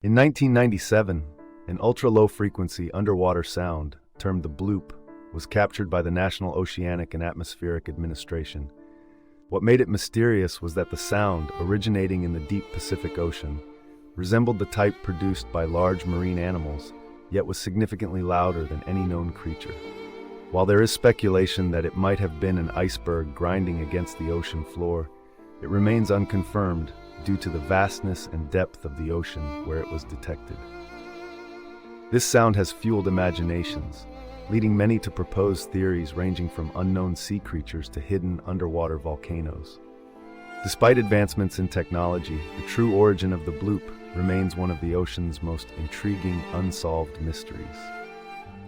In 1997, an ultra-low-frequency underwater sound, termed the Bloop, was captured by the National Oceanic and Atmospheric Administration. What made it mysterious was that the sound, originating in the deep Pacific Ocean, resembled the type produced by large marine animals, yet was significantly louder than any known creature. While there is speculation that it might have been an iceberg grinding against the ocean floor, it remains unconfirmed due to the vastness and depth of the ocean where it was detected. This sound has fueled imaginations, leading many to propose theories ranging from unknown sea creatures to hidden underwater volcanoes. Despite advancements in technology, the true origin of the Bloop remains one of the ocean's most intriguing unsolved mysteries.